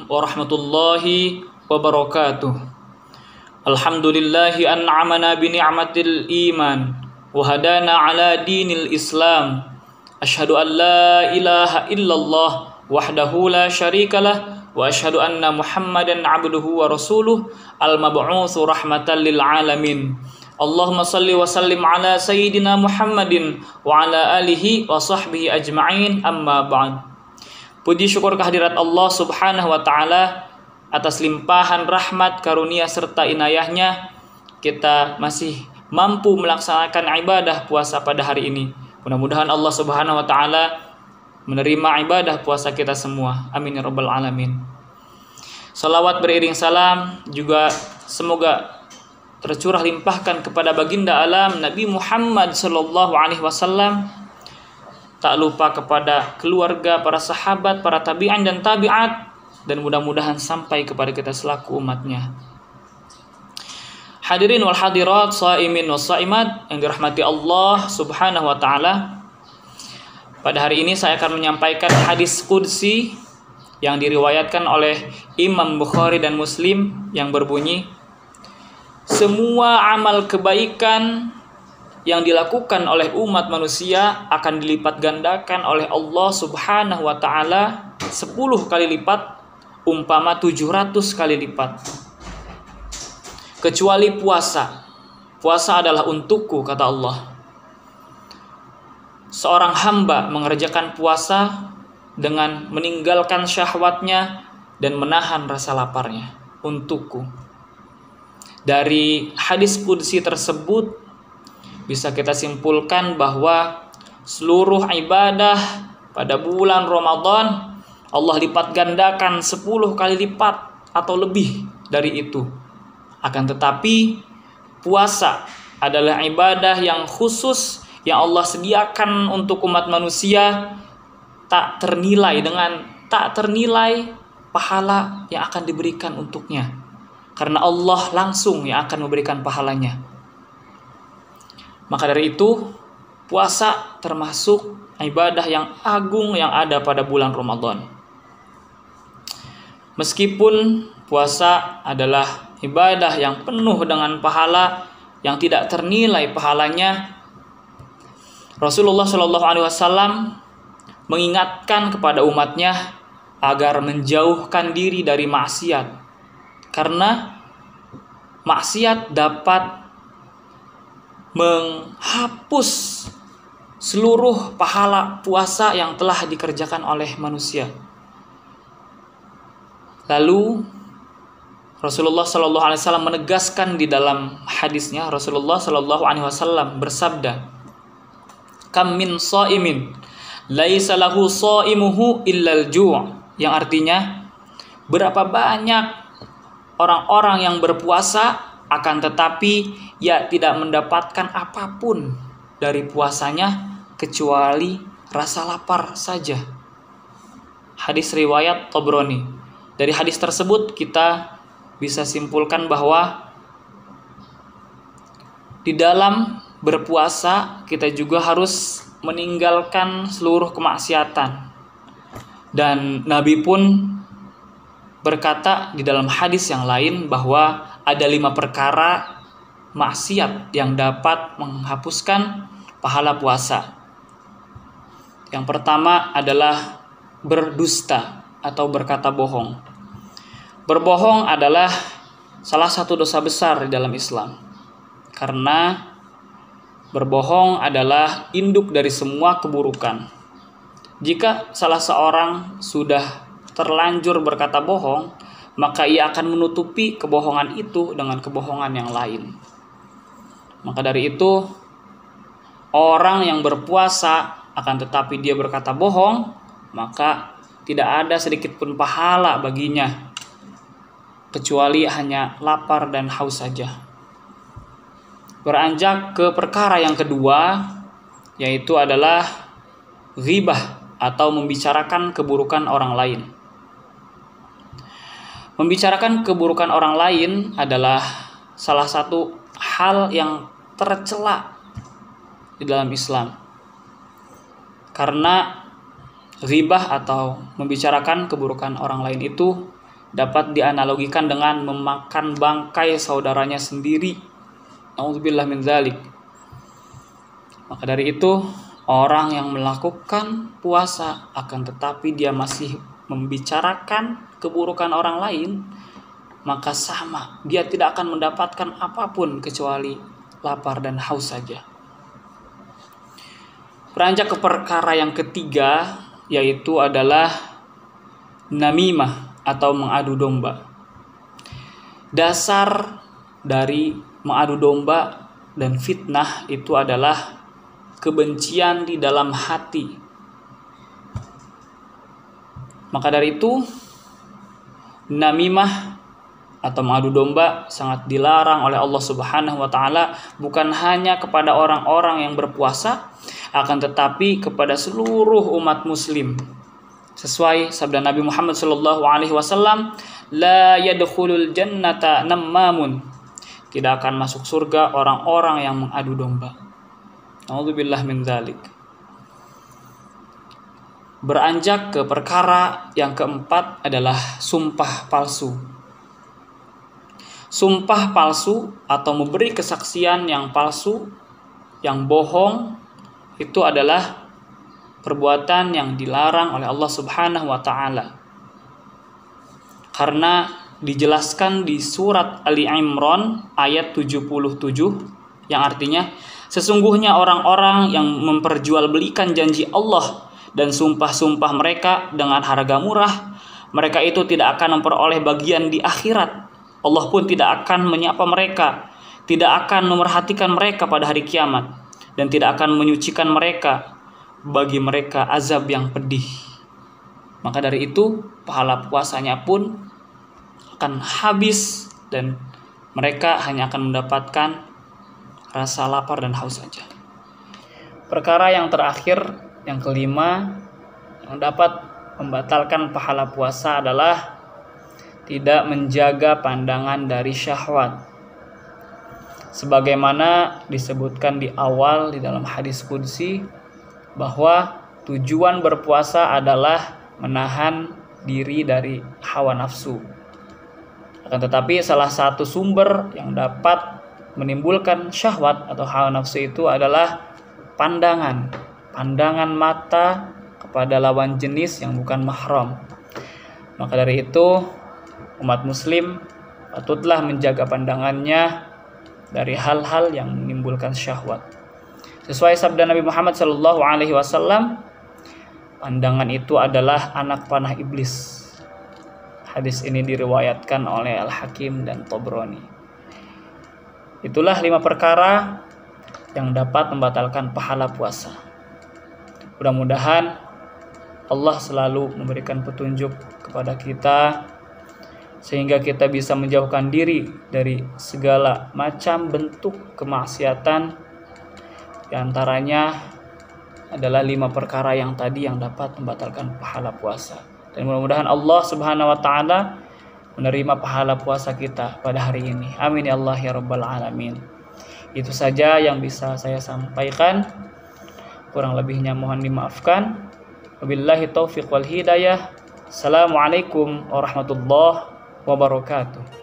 warahmatullahi wabarakatuh. Alhamdulillahi an'amana bi ni'matil iman wa hadana ala dinil Islam. Asyhadu an la ilaha illallah wahdahu la syarikalah wa asyhadu anna Muhammadan abduhu wa rasuluh al-mab'utsu rahmatan lil alamin. Allahumma salli wa sallim ala sayyidina Muhammadin wa ala alihi wa sahbihi ajma'in, amma ba'd. Puji syukur kehadirat Allah subhanahu wa ta'ala atas limpahan rahmat, karunia serta inayahnya kita masih mampu melaksanakan ibadah puasa pada hari ini. Mudah-mudahan Allah subhanahu wa ta'ala menerima ibadah puasa kita semua. Amin ya rabbal alamin. Salawat beriring salam juga semoga tercurah limpahkan kepada baginda alam Nabi Muhammad sallallahu alaihi wasallam, tak lupa kepada keluarga, para sahabat, para tabi'in dan tabi'at, dan mudah-mudahan sampai kepada kita selaku umatnya. Hadirin wal hadirat, shaimin was shaimat yang dirahmati Allah subhanahu wa ta'ala. Pada hari ini saya akan menyampaikan hadis qudsi yang diriwayatkan oleh Imam Bukhari dan Muslim yang berbunyi, semua amal kebaikan yang dilakukan oleh umat manusia akan dilipat gandakan oleh Allah subhanahu wa ta'ala 10 kali lipat, umpama 700 kali lipat, kecuali puasa. Puasa adalah untukku, kata Allah. Seorang hamba mengerjakan puasa dengan meninggalkan syahwatnya dan menahan rasa laparnya, untukku. Dari hadis qudsi tersebut bisa kita simpulkan bahwa seluruh ibadah pada bulan Ramadan Allah lipat gandakan 10 kali lipat atau lebih dari itu. Akan tetapi puasa adalah ibadah yang khusus yang Allah sediakan untuk umat manusia, tak ternilai pahala yang akan diberikan untuknya, karena Allah langsung yang akan memberikan pahalanya. Maka dari itu, puasa termasuk ibadah yang agung yang ada pada bulan Ramadan. Meskipun puasa adalah ibadah yang penuh dengan pahala yang tidak ternilai pahalanya, Rasulullah Shallallahu Alaihi Wasallam mengingatkan kepada umatnya agar menjauhkan diri dari maksiat, karena maksiat dapat menghapus seluruh pahala puasa yang telah dikerjakan oleh manusia. Lalu Rasulullah Shallallahu Alaihi Wasallam menegaskan di dalam hadisnya, Rasulullah Shallallahu Alaihi Wasallam bersabda, "Kam min shaimin laisa lahu shaimuhu illal ju'", yang artinya berapa banyak orang-orang yang berpuasa akan tetapi ia tidak mendapatkan apapun dari puasanya kecuali rasa lapar saja. Hadis riwayat Tabrani. Dari hadis tersebut kita bisa simpulkan bahwa di dalam berpuasa kita juga harus meninggalkan seluruh kemaksiatan. Dan Nabi pun berkata di dalam hadis yang lain bahwa ada 5 perkara maksiat yang dapat menghapuskan pahala puasa. Yang pertama adalah berdusta atau berkata bohong. Berbohong adalah salah satu dosa besar di dalam Islam, karena berbohong adalah induk dari semua keburukan. Jika salah seorang sudah terlanjur berkata bohong, maka ia akan menutupi kebohongan itu dengan kebohongan yang lain. Maka dari itu, orang yang berpuasa akan tetapi dia berkata bohong, maka tidak ada sedikit pun pahala baginya, kecuali hanya lapar dan haus saja. Beranjak ke perkara yang kedua, yaitu adalah ghibah atau membicarakan keburukan orang lain. Membicarakan keburukan orang lain adalah salah satu hal yang tercela di dalam Islam. Karena ghibah atau membicarakan keburukan orang lain itu dapat dianalogikan dengan memakan bangkai saudaranya sendiri. Nauzubillah min dzalik. Maka dari itu, orang yang melakukan puasa akan tetapi dia masih membicarakan keburukan orang lain, maka sama, dia tidak akan mendapatkan apapun kecuali lapar dan haus saja. Beranjak ke perkara yang ketiga, yaitu adalah namimah atau mengadu domba. Dasar dari mengadu domba dan fitnah itu adalah kebencian di dalam hati. Maka dari itu, namimah atau mengadu domba sangat dilarang oleh Allah Subhanahu wa taala, bukan hanya kepada orang-orang yang berpuasa, akan tetapi kepada seluruh umat muslim. Sesuai sabda Nabi Muhammad SAW, la yadkhulul jannata nammamun. Tidak akan masuk surga orang-orang yang mengadu domba. Nauzubillah min dzalik. Beranjak ke perkara yang keempat adalah sumpah palsu. Sumpah palsu atau memberi kesaksian yang palsu, yang bohong, itu adalah perbuatan yang dilarang oleh Allah Subhanahu wa taala. Karena dijelaskan di surat Ali Imran ayat 77 yang artinya, sesungguhnya orang-orang yang memperjualbelikan janji Allah dan sumpah-sumpah mereka dengan harga murah, mereka itu tidak akan memperoleh bagian di akhirat. Allah pun tidak akan menyapa mereka, tidak akan memerhatikan mereka pada hari kiamat, dan tidak akan menyucikan mereka, bagi mereka azab yang pedih. Maka dari itu, pahala puasanya pun akan habis dan mereka hanya akan mendapatkan rasa lapar dan haus saja. Perkara yang terakhir, yang kelima, yang dapat membatalkan pahala puasa adalah tidak menjaga pandangan dari syahwat. Sebagaimana disebutkan di awal di dalam hadis qudsi, bahwa tujuan berpuasa adalah menahan diri dari hawa nafsu. Akan tetapi salah satu sumber yang dapat menimbulkan syahwat atau hawa nafsu itu adalah pandangan mata kepada lawan jenis yang bukan mahram. Maka dari itu, umat muslim patutlah menjaga pandangannya dari hal-hal yang menimbulkan syahwat. Sesuai sabda Nabi Muhammad SAW, pandangan itu adalah anak panah iblis. Hadis ini diriwayatkan oleh Al-Hakim dan Tabrani. Itulah 5 perkara yang dapat membatalkan pahala puasa. Mudah-mudahan Allah selalu memberikan petunjuk kepada kita sehingga kita bisa menjauhkan diri dari segala macam bentuk kemaksiatan. Di antaranya adalah 5 perkara yang tadi yang dapat membatalkan pahala puasa. Dan mudah-mudahan Allah Subhanahu wa taala menerima pahala puasa kita pada hari ini. Amin ya Allah ya rabbal alamin. Itu saja yang bisa saya sampaikan. Kurang lebihnya mohon dimaafkan. Wabillahi taufiq wal hidayah. Assalamualaikum warahmatullahi wabarakatuh.